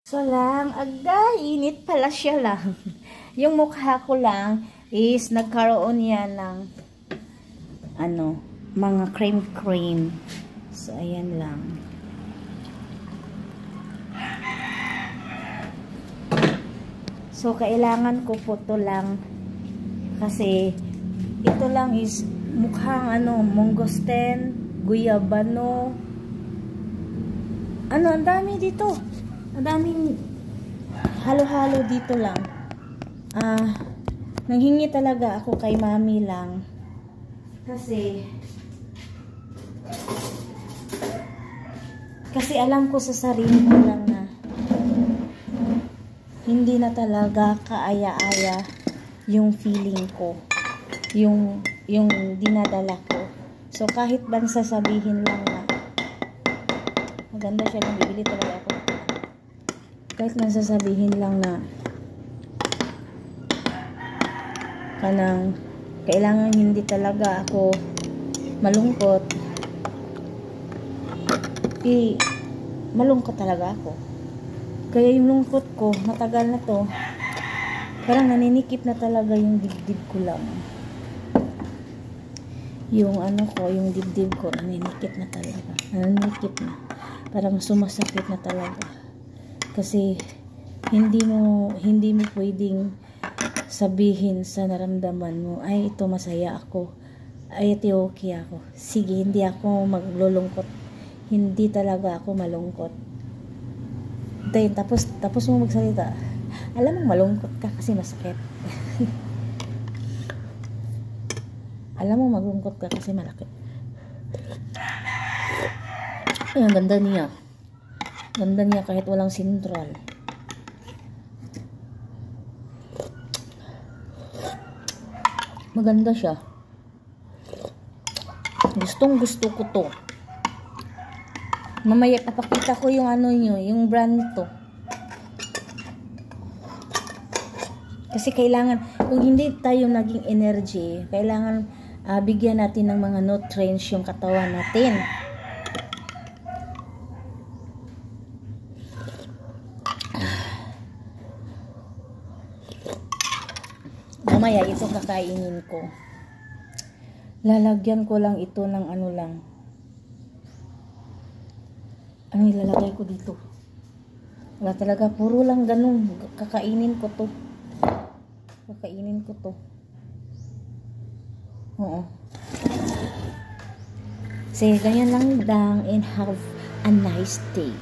So lang, init pala siya lang. Yung mukha ko lang is nagkaroon yan ng mga cream. So ayan lang. So kailangan ko po to lang kasi ito lang is mukhang mangosteen, guyabano. Ang dami dito. Ang daming halo-halo dito lang. Nanghingi talaga ako kay mami lang. Kasi alam ko sa sarili ko lang na hindi na talaga kaaya-aya yung feeling ko. Yung dinadala ko. So kahit bang sasabihin lang na maganda siya, nang bibili talaga ako. Kahit nang sasabihin lang na kailangan hindi talaga ako malungkot, malungkot talaga ako. Kaya yung lungkot ko, matagal na to, parang naninikip na talaga yung dibdib ko lang. Yung yung dibdib ko, naninikip na talaga. Naninikip na. Parang sumasakit na talaga. Kasi hindi mo pwedeng sabihin sa naramdaman mo, ay ito masaya ako, ay ito okay ako. Sige, hindi ako maglulungkot. Hindi talaga ako malungkot. Then, tapos mo magsalita. Alam mo malungkot ka kasi masakit. Alam mo malungkot ka kasi malaki. Ay, ang ganda niya. Ganda niya kahit walang sentral. Maganda siya. Gustong gusto ko to. Mamaya papakita ko yung yung brand nito. Kasi kailangan, kung hindi tayo naging energy, kailangan bigyan natin ng mga nutrients yung katawan natin. Mamaya ito kakainin ko. Lalagyan ko lang ito ng lang. Ano ilalagay ko dito? Wala talaga, puro lang ganun. Kakainin ko to. Oo. Sige, ganyan lang and have a nice day.